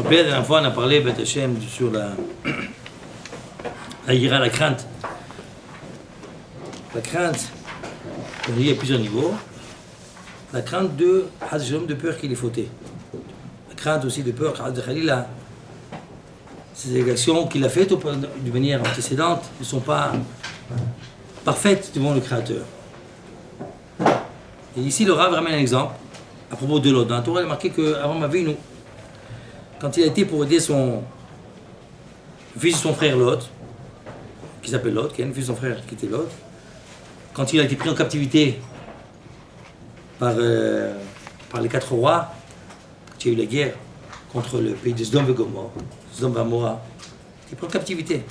La dernière fois, on a parlé, Beth Hashem, sur la yira, la crainte. La crainte, il y a plusieurs niveaux. La crainte de peur qu'il est fauté. La crainte aussi de peur, ces actions qu'il a faites d'une manière antécédente ne sont pas parfaites devant le Créateur. Et ici, le Rav ramène un exemple à propos de Lot. Dans la Torah, il est marqué qu'Avram Avinu, quand il a été pour aider le fils de son frère Lot, qui s'appelle Lot, qui est le fils de son frère qui était Lot, quand il a été pris en captivité par les 4 rois, quand il y a eu la guerre contre le pays de Sodome et Gomorrhe, Sodome et Gomorrhe, il est pris en captivité.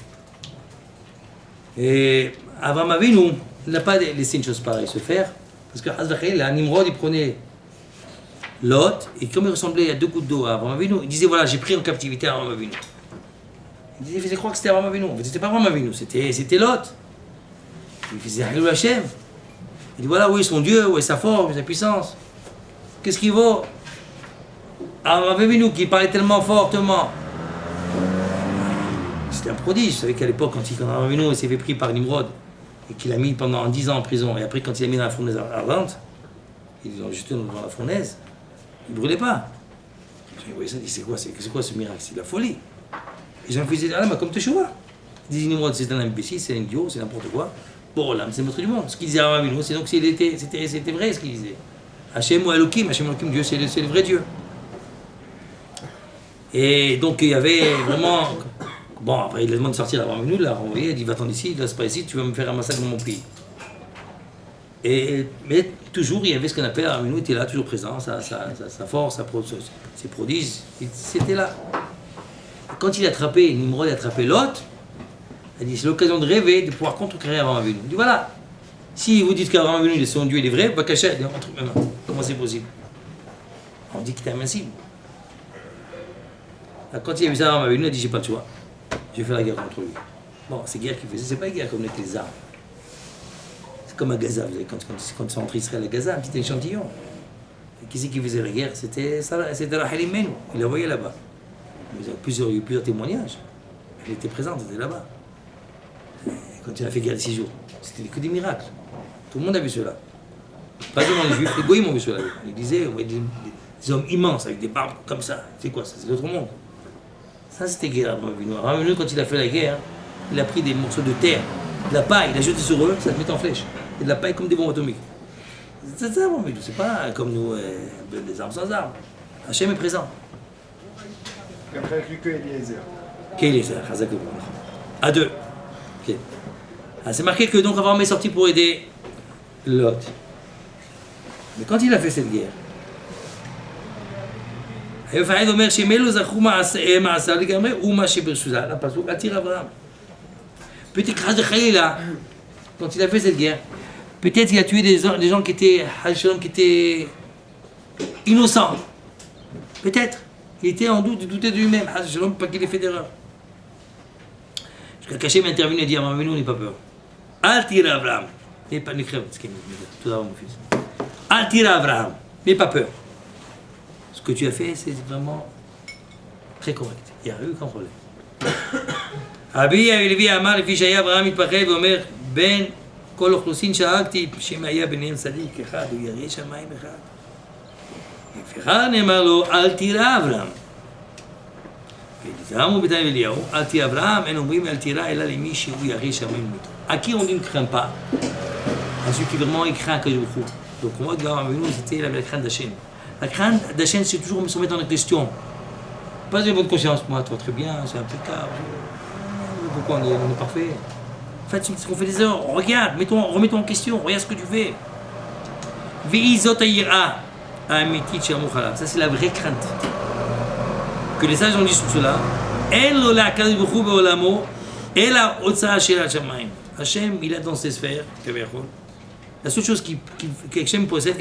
Et Avram Avinu n'a pas laissé une chose pareille se faire, parce que Nimrod, il prenait Lot, et comme il ressemblait à 2 gouttes d'eau à Avram Avinu, il disait voilà, j'ai pris en captivité Avram Avinu. Il faisait croire que c'était Avram Avinu. En fait, c'était pas Avram Avinu, c'était Lot. Il faisait Halou Hashem. Il dit voilà, où est son Dieu, où est sa force, où est sa puissance. Qu'est-ce qu'il vaut? Avram Avinu qui parlait tellement fortement. C'était un prodige. Vous savez qu'à l'époque, quand Avram Avinu s'est fait pris par Nimrod, et qu'il a mis pendant 10 ans en prison, et après, quand il a mis dans la fournaise ardente, ils l'ont jeté dans la fournaise. Il ne brûlait pas. J'ai voyé ça, c'est quoi ce miracle? C'est de la folie. Les gens faisaient ah mais comme Teshuva. Ils disaient Nimrod, c'est un imbécile, c'est un idiot, c'est n'importe quoi. Bon, là, c'est le maître du monde. Ce qu'il disait à Avram Avinu, c'est donc c'était vrai ce qu'il disait. Hachem ou Elohim, Dieu, c'est le vrai Dieu. Et donc il y avait vraiment. Bon, après il a demandé de sortir d'Avram Avinu, il l'a renvoyé, il dit va-t'en ici, reste pas ici, tu vas me faire un massacre dans mon pays. Mais toujours, il y avait ce qu'on appelle, Avram Avinu était là, toujours présent, sa force, ses prodiges, c'était là. Quand il a attrapé, Nimrod a attrapé Lot, il a dit c'est l'occasion de rêver, de pouvoir contrecarrer Avram Avinu. Il dit voilà, si vous dites qu'Avram Avinu, son Dieu, il est vrai, bah caché, entre mes mains. Comment c'est possible? On dit qu'il est invincible. Quand il a vu ça, Avram Avinu, il a dit j'ai pas le choix, je vais faire la guerre contre lui. Bon, ces guerres qu'il faisait, c'est pas une guerre comme avec les armes. Comme à Gaza, vous savez, quand ils sont entrés Israël à Gaza, un petit échantillon. Et qui c'est qui faisait la guerre? C'était Rachel Imenu, il l'a envoyé là-bas. Il y a eu plusieurs témoignages. Elle était présente, elle était là-bas. Et quand il a fait guerre de 6 jours, c'était que des miracles. Tout le monde a vu cela. Pas seulement les juifs, les goïms ont vu cela. Ils disaient, on voyait des hommes immenses avec des barbes comme ça. C'est quoi ça? C'est l'autre monde. Ça, c'était guerre. Avram Avinu, quand il a fait la guerre, il a pris des morceaux de terre, de la paille, il a jeté sur eux, ça se met en flèche. Et de la paille comme des bombes atomiques. C'est ça, Avram Avinu. C'est pas comme nous, des armes sans armes. Hachem est présent. Il n'a pas inclus que Eliezer. Qu'Eliezer, à 2. Okay. Ah, c'est marqué que donc Avram est sorti pour aider Lot. Mais quand il a fait cette guerre, peut-être là, quand il a fait cette guerre, peut-être il a tué des gens qui étaient innocents. Peut-être. Il était en doute, il doutait de lui-même, pas qu'il ait fait d'erreur. Jusqu'à Hachem est intervenu et dit à Avram Avinu, n'aie pas peur. Al tira Abraham. N'aie pas tout d'abord mon fils. Al tira Abraham. N'aie pas peur. Ce que tu as fait, c'est vraiment très correct. Il n'y a eu aucun problème. Rabbi Levi Amar, לפי שהיה אברהם מתפחד ואומר, בין כל אוכלוסין שאגתי, שאם היה ביניהם צדיק אחד, הוא ירא שמיים אחד. לפיכך נאמר לו, אל תירא אברהם. ותזרמו בינתיים אליהו, אל תירא אברהם, אין אומרים אל תירא אלא למי שהוא ירא שמיים מתו. À qui on dit ne craint pas? À celui qui vraiment il craint que je vous. Donc on voit que Avram Avinu, c'était la crainte d'Hachem. La crainte d'Hachem, c'est toujours se mettre en question. Pas de bonne conscience, moi, toi très bien, c'est impeccable. Pourquoi on est parfait? En fait, on fait des erreurs, regarde, remets-toi en question, regarde ce que tu fais. Ça, c'est la vraie crainte. Que les sages ont dit sur cela. Hachem, il a dans ses sphères, la seule chose qu'Hachem possède,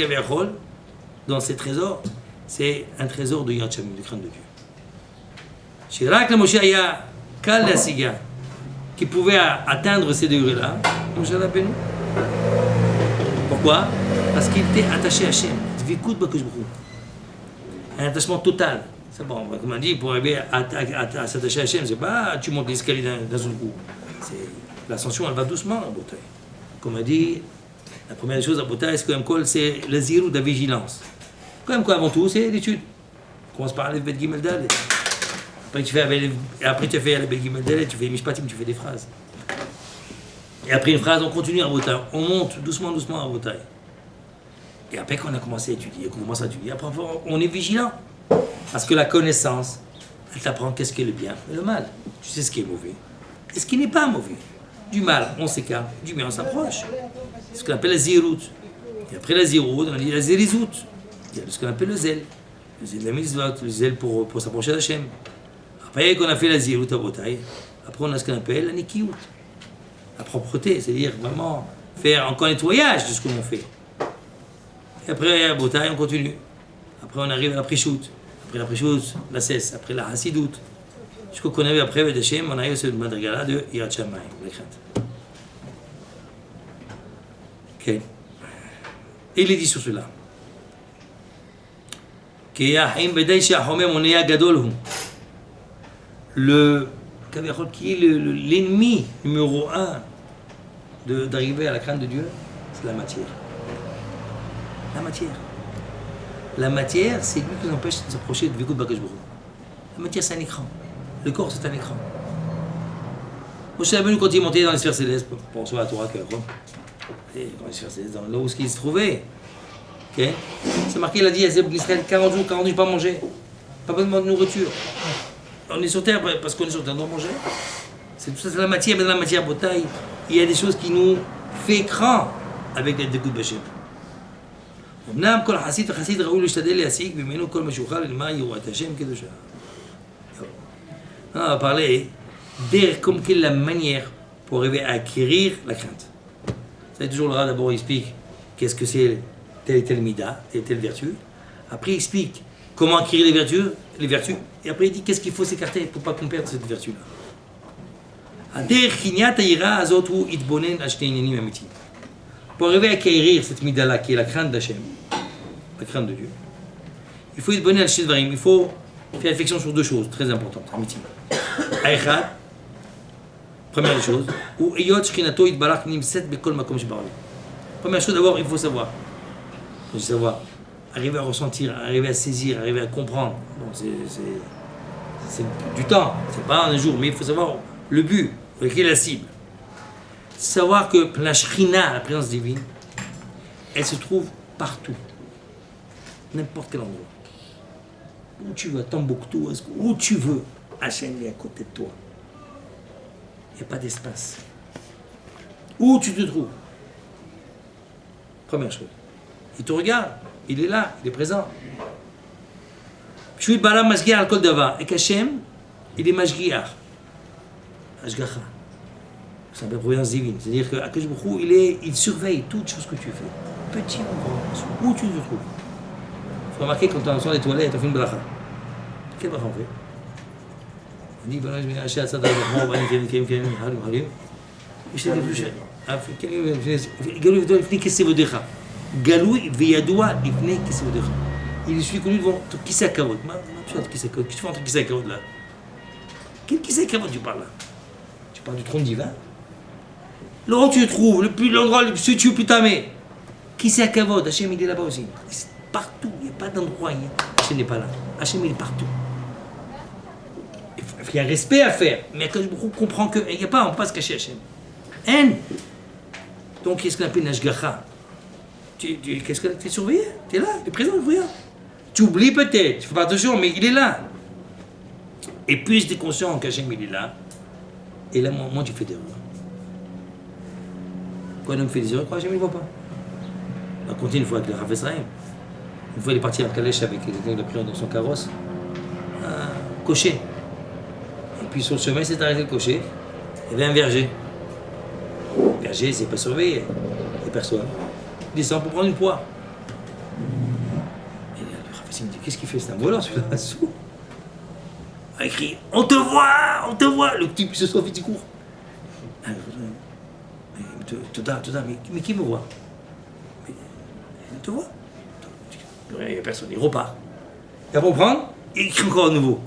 dans ses trésors, c'est un trésor de Yad Shamim, de crainte de Dieu. שרק למשה היה קל להשיגה, qui pouvait atteindre ces degrés-là, Moshe Rabbeinu. Pourquoi? Parce qu'il était attaché à Hachem. Dvikout b'Akadosh Baruch Hu. Un attachement total. C'est bon, comme on dit, pour arriver à s'attacher à Hachem, c'est pas tu montes l'escalier d'un seul coup. L'ascension, elle va doucement à Botaï. Comme on dit, la première chose à Botaï, c'est quand même c'est le zirou de la vigilance. Quand même quoi, avant tout, c'est l'étude. On commence par les Bet Gimel Dalet. Après tu fais la Bet Gimel Dalet, tu fais les Mishpatim, tu fais des phrases. Et après une phrase, on continue à Botaï. On monte doucement à Botaï. Et après qu'on a commencé à étudier, après on est vigilant. Parce que la connaissance, elle t'apprend qu'est-ce qui est le bien et le mal. Tu sais ce qui est mauvais et ce qui n'est pas mauvais. Du mal, on s'écarte, du bien, on s'approche. C'est ce qu'on appelle la zirout. Et après la zirout, on dit la zérizout. Il y a ce qu'on appelle le zèle. Le zèle de la mitzvot, le zèle pour s'approcher d'Hachem. Après qu'on a fait la zirout à Botaï, après on a ce qu'on appelle la nikiout. La propreté, c'est-à-dire vraiment faire encore nettoyage de ce que l'on fait. Et après à Botaï, on continue. Après on arrive à la Prichout. Après la Prichout, la cesse. Après la Hassidout. Jusqu'au qu'on avait après avec Hachem, on arrive à ce madrigala de Yirat Shamayim, la crainte. Ok. Et il est dit sur cela. Qui est l'ennemi numéro un d'arriver à la crainte de Dieu, c'est la matière. La matière. La matière, c'est lui qui nous empêche de s'approcher de Vikout Bakash Baruch Hu. La matière, c'est un écran. Le corps, c'est un écran. Moshe Rabbeinu, quand il montait dans les sphères célestes, pour recevoir la Torah, et dans les sphères célestes, dans l'eau où il se trouvait, okay, c'est marqué, il a dit à Zeb Israël, 40 jours, pas manger. Pas besoin de nourriture. On est sur terre parce qu'on est sur terre, on doit manger. C'est tout ça, c'est la matière, mais dans la matière Botaï, il y a des choses qui nous font écran avec les découps de Bachem. אמנם כל חסיד וחסיד ראוי להשתדל להשיג ממנו כל מה שאוכל למען יראית השם קדושה. On va parler comme quelle est la manière pour arriver à acquérir la crainte. C'est toujours le rat, d'abord il explique qu'est-ce que c'est telle et telle mida, telle et telle vertu. Après il explique comment acquérir les vertus. Et après il dit qu'est-ce qu'il faut s'écarter pour ne pas qu'on perde cette vertu-là. Pour arriver à acquérir cette mida-là, qui est la crainte d'Hachem, la crainte de Dieu, il faut être bonné à l'Shidvarim, il faut faire réflexion sur deux choses très importantes, amitié. Aïchad, première chose, ou Eyot Shchinato Yitbarach Nimset Bekol Makom Shebarali. Première chose, d'abord, il faut savoir. Il faut savoir, arriver à ressentir, arriver à saisir, arriver à comprendre. Bon, c'est du temps, c'est pas un jour, mais il faut savoir le but, quelle est la cible. Savoir que la Shrina, la présence divine, elle se trouve partout, n'importe quel endroit. Où tu veux, à Tombouctou, où tu veux, Hachem est à côté de toi. Il n'y a pas d'espace. Où tu te trouves. Première chose. Il te regarde, il est là, il est présent. Je suis Bala Mashgiach al Kol Davar. Et qu'Hachem, il est Mashgiach. Ashgacha. C'est une providence divine. C'est-à-dire qu'Akadosh Baruch Hu, il surveille toutes choses que tu fais. Petit ou grand, où tu te trouves. Il faut remarquer quand on sort des toilettes, on fait une bracha. Quelle bracha on fait? On dit, voilà, je vais acheter à ça dans le grand, on va aller, harim, harim. Je t'ai dit plus cher. Galou ifni kesevodecha. Galou veyadoua ifni kesevodecha. Il suis connu devant ton kisei kavod. Qu'est-ce que tu fais entre kisei kavod là? Quel kisei kavod tu parles là? Tu parles du trône divin? Là où tu te trouves, l'endroit le plus situé, plus tamé. Kisei kavod, Hachem il est là-bas aussi. Partout, il n'y a pas d'endroit, Hachem n'est pas là. Hachem il est partout. Il y a un respect à faire, mais quand on comprend qu'il n'y a pas, on ne peut pas se cacher Hachem. Donc qu'est-ce qu'on appelle une ashgacha? Qu'est-ce que tu es surveillé? Tu es là, tu es présent, regarde. Tu oublies peut-être, tu ne fais pas attention, mais il est là. Et plus tu es conscient qu'Hachem il est là, et là, moi tu fais des erreurs. Quand un homme fait des erreurs, Hachem il ne voit pas. On a compté une fois avec le Rav Israël. Une fois il est parti à Calèche avec quelqu'un qui a pris dans son carrosse, un cocher. Et puis sur le chemin, il s'est arrêté le cocher. Il y avait un verger. Le verger, c'est pas surveillé. Il personne. Il descend pour prendre une poire. Et le Rav me dit, qu'est-ce qu'il fait? C'est un voleur celui-là, sous. il crie, on te voit. Le type se sauve, il court. Mais qui me voit? Il te voit. Il n'y a personne, il repart. Il va reprendre, il crie encore à nouveau.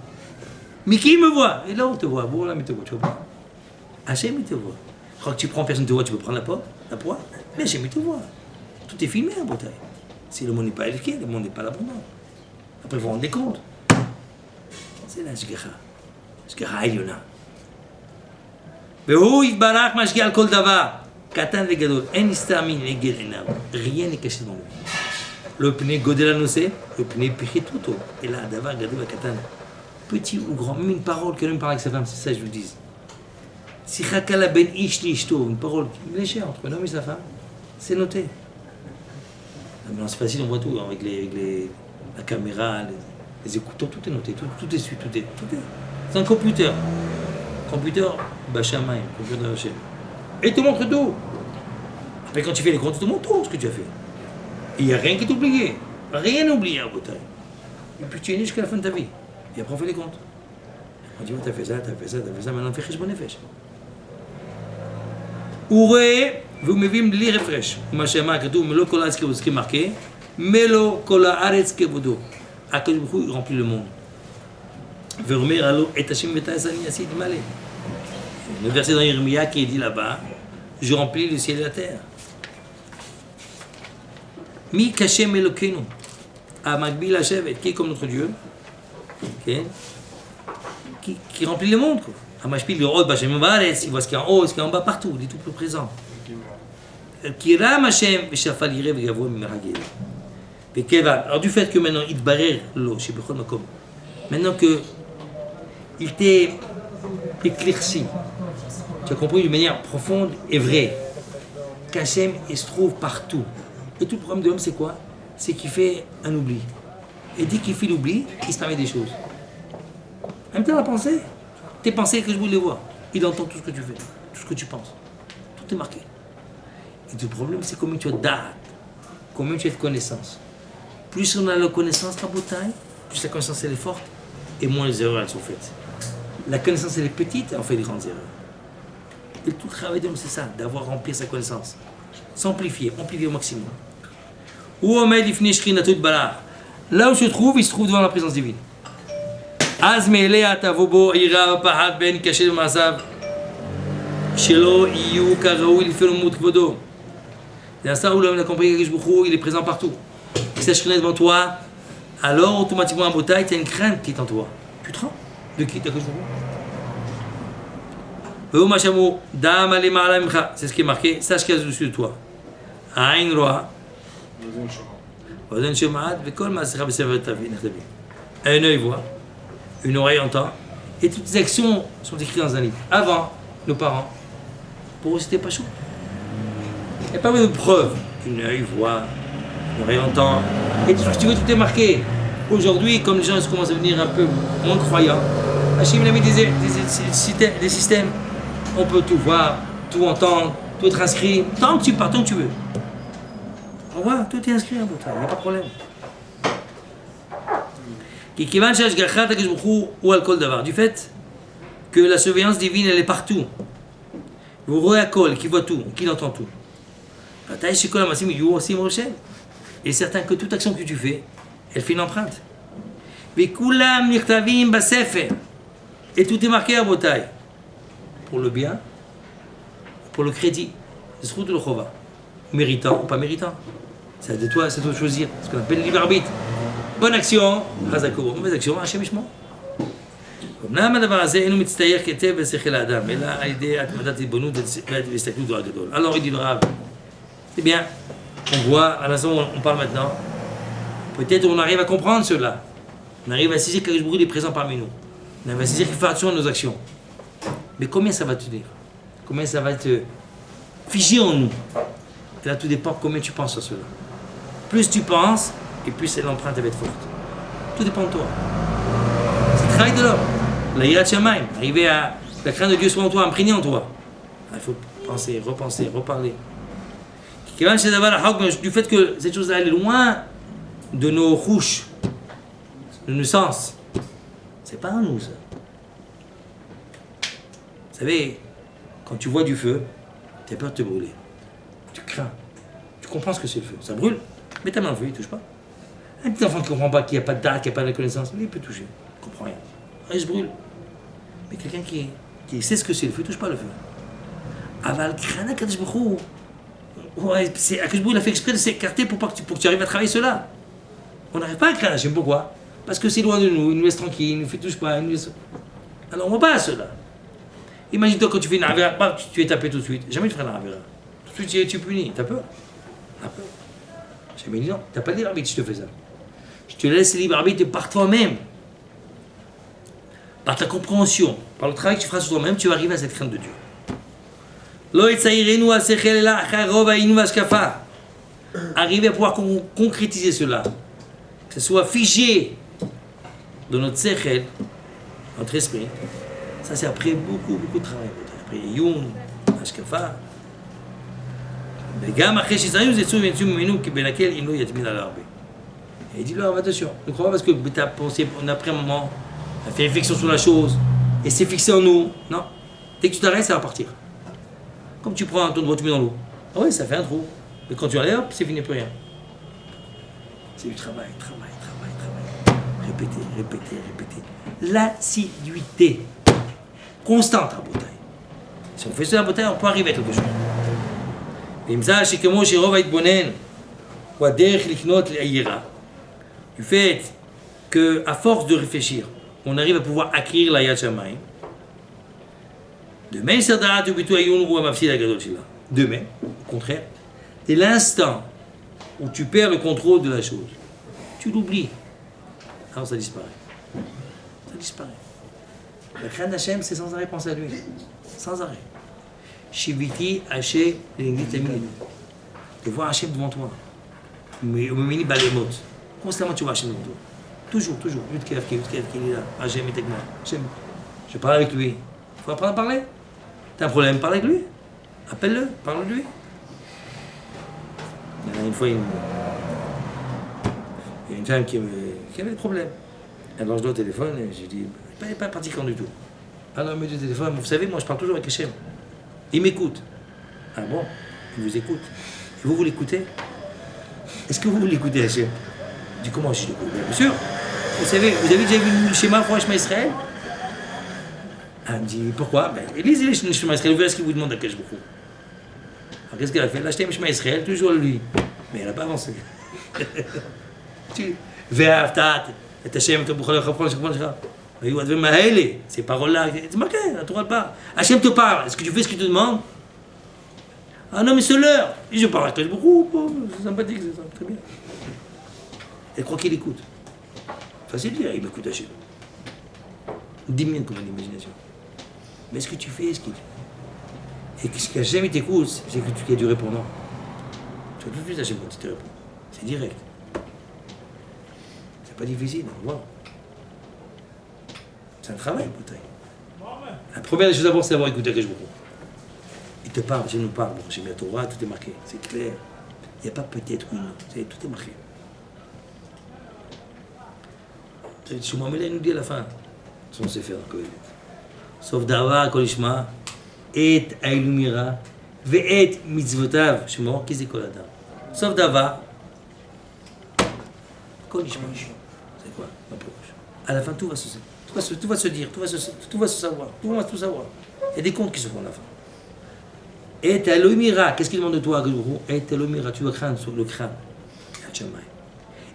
Mais qui me voit? Et là, on te voit. Bon, là, mais te voit, tu vois pas. Hachem, il te voit. Quand tu prends, personne ne te voit, tu peux prendre la poire. Mais Hachem, il te voit. Tout est filmé en Bretagne. Si le monde n'est pas éduqué, le monde n'est pas l'abondant. Après, il faut rendre des comptes. C'est la Shgacha. Shgacha Alyona. והוא יתברך משגיח על כל דבר, קטן וגדול, אין נסתר מנגד עיניו, rien n'est caché devant lui. Le pneu godel annoncé, le pneu pichituto, et là, הדבר גדול וקטן, petit ou grand, même une parole que l'homme parle avec sa femme, c'est ça que je vous dis. שיחה קלה בין איש לאשתו, une parole légère entre l'homme et sa femme, c'est noté. Maintenant c'est facile, on voit tout, avec la caméra, les écouteurs, tout est noté, tout est su, tout est. C'est un computer. Computer, Bachamay, computer de Hachem. Et il te montre tout. Après, quand tu fais les comptes, il te montre tout ce que tu as fait. Il n'y a rien qui est oublié. Rien oublié à Bretagne. Et puis tu es né jusqu'à la fin de ta vie. Et après, on fait les comptes. On dit, t'as fait ça, maintenant on fait Cheshbon Nefesh. Ouré, vous me vim li refresh. Ma shema ketou, melo kol haaretz ce qui est marqué. Melo kol haaretz kevodo. Akadosh Baruch Hu, il remplit le monde. Le verset dans Yeremia qui est dit là-bas, je remplis le ciel et la terre. Mi kashem Elokeinu, Amagbil Hashevet, qui est comme notre Dieu, okay, qui remplit le monde. Amashpil Yorod Bashem Varetz, il voit ce qu'il y a en haut, ce qu'il y a en bas, partout, il est tout présent. Kiram Hashem Veshafal Yireh Vegavo Mimeragel. Alors du fait que maintenant il barer l'eau chez Bechol Makom, maintenant que il t'est éclairci, tu as compris d'une manière profonde et vraie qu'Hachem il se trouve partout. Et tout le problème de l'homme c'est quoi? C'est qu'il fait un oubli. Et dès qu'il fait l'oubli, il se permet des choses. En même temps la pensée, tes pensées que je voulais voir, il entend tout ce que tu fais, tout ce que tu penses. Tout est marqué. Et le problème c'est combien tu as d'art, combien tu as de connaissances. Plus on a la connaissance la bouteille, plus la connaissance elle est forte, et moins les erreurs elles sont faites. La connaissance elle est petite, on fait des grandes erreurs. Et tout le travail de l'homme c'est ça, d'avoir rempli sa connaissance. S'amplifier, amplifier au maximum. Là où il se trouve devant la présence divine. C'est l'instant où l'homme a compris que il est présent partout. Et si la Shekhinah est devant toi, alors automatiquement en bataille, tu as une crainte qui est en toi. Tu te rends de qui? De c'est ce qui est marqué, sache qu'il y a au-dessus de toi. Un œil voit, une oreille entend, et toutes les actions sont écrites dans un livre. Avant, nos parents, pour eux c'était pas chaud. Il n'y a pas de preuve. Un œil voit, une oreille entend, et tout ce que tu veux, tout est marqué. Aujourd'hui, comme les gens commencent à devenir un peu moins croyants, Hachem a mis des systèmes. On peut tout voir, tout entendre, tout être inscrit, tant que tu pars, tant que tu veux. On voit, tout est inscrit en bouteille, il n'y a pas de problème. Du fait que la surveillance divine, elle est partout. Vous voyez à col, qui voit tout, qui entend tout. Et certain que toute action que tu fais, elle fait une empreinte. Et tout est marqué à bouteille. Pour le bien, pour le crédit. C'est ce que le chova. Méritant ou pas méritant. C'est de toi, c'est de choisir. Ce qu'on appelle le libre arbitre. Bonne action, Hazako. Mauvaise action, Hachem Ishmo. אמנם הדבר הזה אינו מצטייר כתב בשכל האדם, אלא על ידי התמדת ריבונות והסתכלות הגדול. Alors il dit le Rav, c'est bien, on voit, à l'instant où on parle maintenant, peut-être on arrive à comprendre cela. On arrive à saisir que le bruit est présent parmi nous. On arrive à saisir qu'il faut attention à nos actions. Mais combien ça va te dire? Combien ça va te figer en nous? Et là, tout dépend combien tu penses à cela. Plus tu penses, et plus l'empreinte va être forte. Tout dépend de toi. C'est le travail de l'homme. La Yirat Shamayim, arriver à la crainte de Dieu soit en toi, imprégner en toi. Il faut penser, repenser, reparler. Du fait que cette chose-là elle est loin de nos couches, de nos sens. C'est pas à nous ça. Vous savez, quand tu vois du feu, tu as peur de te brûler. Tu crains. Tu comprends ce que c'est le feu. Ça brûle, mais ta main au feu, il ne touche pas. Un petit enfant qui ne comprend pas, qui n'a pas de date, qui n'a pas de connaissance, lui, il peut toucher. Il ne comprend rien. Il se brûle. Mais quelqu'un qui sait ce que c'est le feu, ne touche pas le feu. Aval, craint Akadosh Baruch Hu. Ouais, Akadosh Baruch Hu, il a fait exprès de s'écarter pour que tu arrives à travailler cela. On n'arrive pas à craindre Hachem. Pourquoi? Parce que c'est loin de nous, il nous laisse tranquille, il ne nous touche pas. Alors on ne va pas à cela. Imagine-toi quand tu fais une avera, tu es tapé tout de suite. Jamais tu feras une avera. Tout de suite tu es puni. T'as peur? T'as peur? Jamais dit non. T'as pas de libre arbitre si je te fais ça. Je te laisse libre arbitre par toi-même. Par ta compréhension, par le travail que tu feras sur toi-même, tu vas arriver à cette crainte de Dieu. Arriver à pouvoir concrétiser cela. Que ce soit figé dans notre sechel, notre esprit. Ça, c'est après beaucoup de travail. Après Youn, Ashkafa. וגם אחרי שיצאנו זה יצאו ויצאו ממנו בנקל אם לא יטמין על הרבה. Et dis-leur, attention, ne crois pas parce que tu as pensé, on a pris un moment, on a fait réflexion sur la chose, et c'est fixé en nous. Non. Dès que tu t'arrêtes, ça va partir. Comme tu prends un ton de voix, tu mets dans l'eau. Ah oui, ça fait un trou. Mais quand tu enlèves, c'est fini, plus rien. C'est du travail. Répéter. L'assiduité. Constante à bouteille. Si on fait ça à bouteille, on peut arriver à quelque chose. נמצא שכמו שרוב ההתבונן הוא הדרך לקנות לעירה, du fait qu'à force de réfléchir, on arrive à pouvoir acquérir la Yad Shamayim, de même, au contraire, dès l'instant où tu perds le contrôle de la chose, tu l'oublies, alors ça disparaît. La crainte d'Hachem, c'est sans arrêt penser à lui, sans arrêt. Shiviti Hachem l'Englit. De voir Hachem devant toi. Mais au mini balemot. Constamment tu vois Hachem devant toi. Toujours. Yudkef qui est là. Hachem est avec moi. Hachem. Je parle avec lui. Il faut apprendre à parler. T'as un problème, parle avec lui. Appelle-le, parle de lui. Il y a une fois, il y a une femme qui avait des problèmes. Alors je dois au téléphone et je dis, elle n'est pas pratiquant du tout. Alors elle me dit au téléphone, vous savez, moi je parle toujours avec Hachem. Il m'écoute. Ah bon? Il vous écoute. Et vous l'écoutez? Est-ce que vous l'écoutez, Hachem? Je dis, comment je l'écoute? Bien sûr. Vous savez, vous avez déjà vu le schéma pour Shema Israël? Elle me dit, pourquoi? Lisez le Shema Israël, vous verrez ce qu'il vous demande à Kadosh Baruch Hu. Alors qu'est-ce qu'elle a fait? Elle a acheté le Shema Israël, toujours lui. Mais elle n'a pas avancé. Ve'aftat, et Hachem, tu bouchal chafron, ces paroles-là, c'est marqué, la Torah parle. Hachem te parle, est-ce que tu fais ce qu'il te demande? Ah non, mais c'est l'heure. Et je parle avec beaucoup, c'est sympathique, c'est ça, très bien. Elle croit qu'il écoute. Facile de dire, il m'écoute Hachem. 10 000 comme une imagination. Mais est-ce que tu fais ce qu'il dit? Et ce qu'Hachem t'écoute, c'est que tu as du répondant. Tu as tout de suite Hachem quand il te répond. C'est direct. C'est pas difficile, au revoir. C'est un travail, bouteille. La première des choses d'abord, c'est d'avoir écouté Akadosh Baruch Hu. Il te parle, je nous parle. Bon, j'ai mis la Torah, tout est marqué, c'est clair. Il n'y a pas peut-être une, tout est marqué. Shmuel Amelech nous dit à la fin, son Sefer, sauf Davar Kol Ishma, et Ailumira, ve'et mitzvotav, Shmuel, qui c'est Kol Adam. Sauf Davar, Kol Ishma. C'est quoi? À la fin, tout va se dire. Tout va se dire, tout va se savoir, tout va tout savoir. Il y a des comptes qui se font à la fin. Et Elohimira, qu'est-ce qu'il demande de toi, Guru? Et Elohimira, tu dois craindre sur le crâne.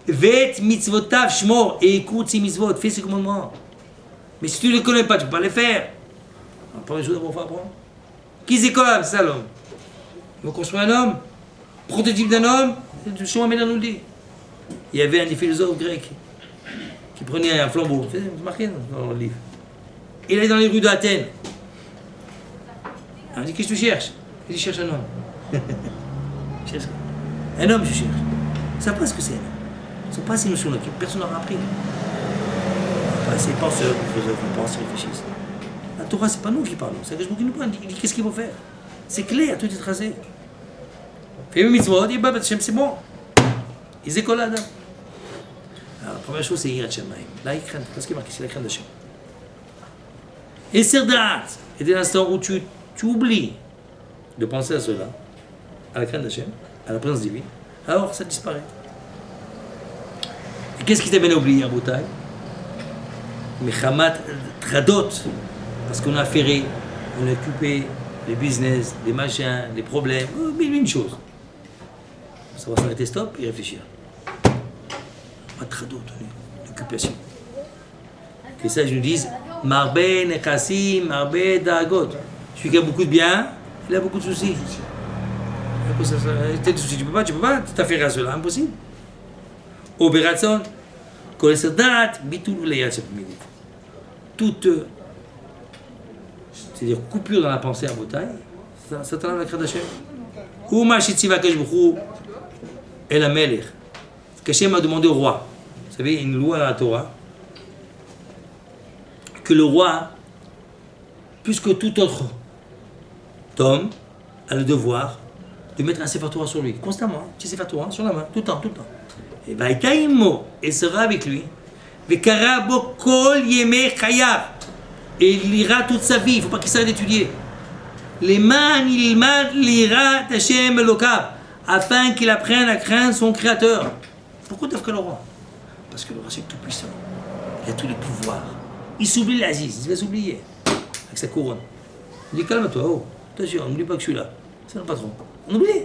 Vet mitzvotav shmor, et écoute ces mitzvot, fais ses commandements. Mais si tu ne les connais pas, tu ne peux pas les faire. La première chose d'abord, il faut apprendre. Qui c'est comme ça l'homme? Il faut construire un homme, prototype d'un homme, le Shmuel Amelech nous le dit. Il y avait un des philosophes grecs qui prenait un flambeau, c'est marqué dans le livre. Il est dans les rues d'Athènes. On dit, qu'est-ce que tu cherches? Il dit, je cherche un homme. Un homme, je cherche. Ils ne savent pas ce que c'est. Ils ne sont pas ces notions-là, personne n'aura appris. C'est les penseurs, les philosophes, ils pensent, ils réfléchissent. La Torah, c'est pas nous qui parlons, c'est Akadosh Baruch Hu qui nous parle. Il dit, qu'est-ce qu'il faut faire? C'est clair, tout est tracé. Fais une mitzvot, il dit, c'est bon. Ils écolent là. Alors, la première chose, c'est Yirat Shamayim. Là, il craint. Qu'est-ce qui est marqué? C'est la crainte d'Hachem. Et Serdat, et dès l'instant où tu oublies de penser à cela, à la crainte d'Hachem, à la présence divine, alors ça disparaît. Et qu'est-ce qui t'amène à oublier, Abotai? Mechamat Tradot, parce qu'on a affairé, on a occupé les business, les machins, les problèmes, mille une choses. Il faut savoir s'arrêter stop et réfléchir. Pas Tradot, l'occupation. Et ça, je nous dis, Marbe Nekassim, Marbe Dagot. Celui qui a beaucoup de biens, il a beaucoup de soucis. Tu peux pas t'affairer à cela, impossible. Oberatson, Koleserdat, Bitul Leyat Shapimidit. Toute, c'est-à-dire coupure dans la pensée à Botaï, ça t'enlève la crainte d'Hachem. Ou Machitziva Keshbuchou, El Amelech. Qu'Hachem a demandé au roi. Vous savez, une loi dans la Torah, que le roi, plus que tout autre homme, a le devoir de mettre un Sefer Torah sur lui, constamment, un petit Sefer Torah sur la main, tout le temps. Et Vaïtaïmo, et sera avec lui, Vekarabo Kol Yeme Chayav, et il lira toute sa vie, il ne faut pas qu'il s'arrête d'étudier. Leman Ilmad Lira Hashem Elokav, afin qu'il apprenne à craindre son Créateur. Pourquoi t'as fait le roi? Parce que le roi c'est tout puissant, il a tous les pouvoirs. Il s'oublie l'Aziz, il va s'oublier avec sa couronne. Il dit calme-toi, oh, attention, n'oublie pas que je suis là, c'est le patron. On oublie.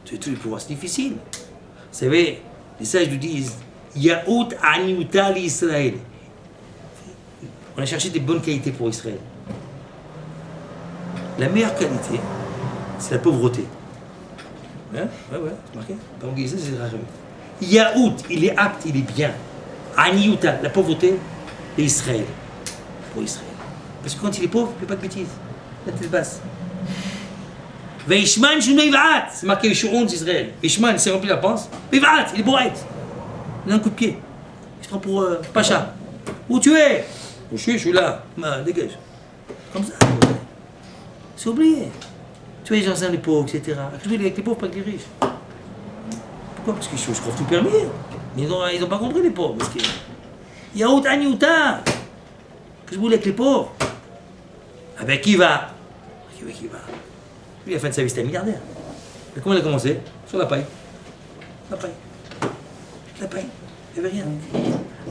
Tu as tous les pouvoirs, c'est difficile. Vous savez, les sages nous disent Yaout Aniuta l'Israël. On a cherché des bonnes qualités pour Israël. La meilleure qualité, c'est la pauvreté. Hein? Ouais, c'est marqué. Dans le c'est rare. Yaout, il est apte, il est bien. Aniuta, la pauvreté, et Israël. Pour Israël. Parce que quand il est pauvre, il ne fait pas de bêtises. La tête basse. Veishman Shunei Vaat, c'est marqué Shurun d'Israël. Veishman, c'est rempli la panse. Vaat, il est bourrette. Il a un coup de pied. Il se prend pour Pacha. Où tu es? Où je suis là. Dégage. Comme ça. C'est oublié. Tu vois, les gens aiment les pauvres, etc. Avec les pauvres, pas avec les riches. Pourquoi? Parce qu'ils se trouvent tout permis. Ils n'ont pas compris les pauvres. Parce que Yaout Aniuta. Que je voulais avec les pauvres. Avec qui va? Qui va? Lui, à la fin de sa vie, c'était un milliardaire. Mais comment il a commencé? Sur la paille. La paille. Il n'y avait rien.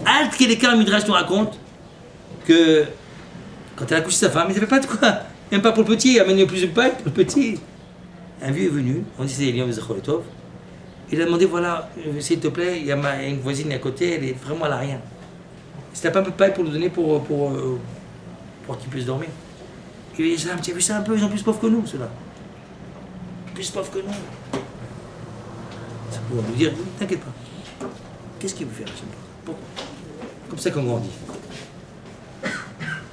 Alt Kedeka, Midrash nous raconte que quand elle a couché sa femme, il n'y avait pas de quoi. Même pas pour le petit, il amène plus de paille pour le petit. Un vieux est venu, on dit c'est Eliam Zecholetov. Il a demandé voilà, s'il te plaît, il y a une voisine à côté, elle est vraiment, elle n'a rien. Si t'as pas un peu de paille pour lui donner pour qu'il puisse dormir. Il dit, tu as vu ça un peu, ils sont plus pauvres que nous, ceux-là. Plus pauvres que nous. C'est pour nous dire, t'inquiète pas. Qu'est-ce qu'il veut faire, je sais pas. Pourquoi? Comme ça qu'on grandit.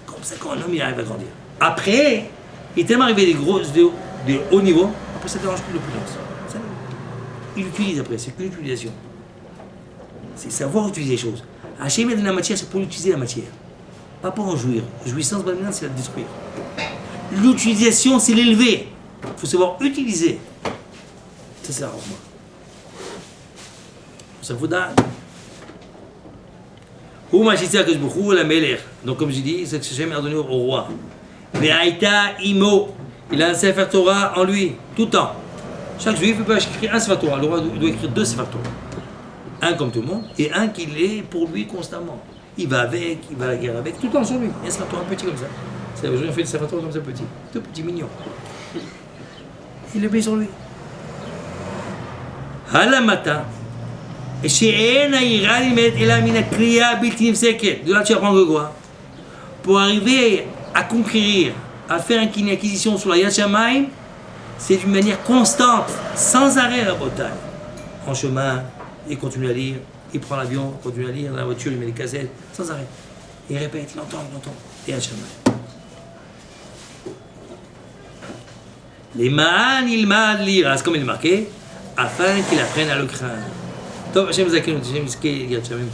Comme ça qu'un homme, il arrive à grandir. Après, il est tellement arrivé des hauts niveaux, après ça ne dérange plus l'opulence. Il utilise après, c'est que l'utilisation. C'est savoir utiliser les choses. Hachem a donné la matière, c'est pour utiliser la matière. Pas pour en jouir. Jouissance, c'est la détruire. L'utilisation, c'est l'élever. Il faut savoir utiliser. Ça, c'est la robe. Ça vous donne. Donc, comme j'ai dit, c'est que Hachem a donné au roi. Ve'aïta imo. Il a un Sefer Torah en lui, tout le temps. Chaque juif peut écrire un Sefer Torah. Le roi doit écrire 2 Sefer Torah. Un comme tout le monde, et un qui l'est pour lui constamment. Il va avec, il va à la guerre avec, tout le temps sur lui. Il y a un Sefer Torah petit comme ça. C'est aujourd'hui on fait le Sefer Torah comme ça petit. Tout petit, mignon. Il le met sur lui. Halamata. Et chez Ena Iralimet Elamina Kriya Biltim Seket. De là tu apprends que quoi? Pour arriver à conquérir, à faire une acquisition sur la Yad Shamayim, c'est d'une manière constante, sans arrêt la bataille. En chemin, il continue à lire, il prend l'avion, il continue à lire, dans la voiture, il met les cassettes, sans arrêt. Et il répète, il entend, et Yad Shamayim. Les Ma'an, il m'a lire, c'est comme il est marqué, afin qu'il apprenne à le craindre. Top, Hachem Zaken, Hachem Yad Shamayim.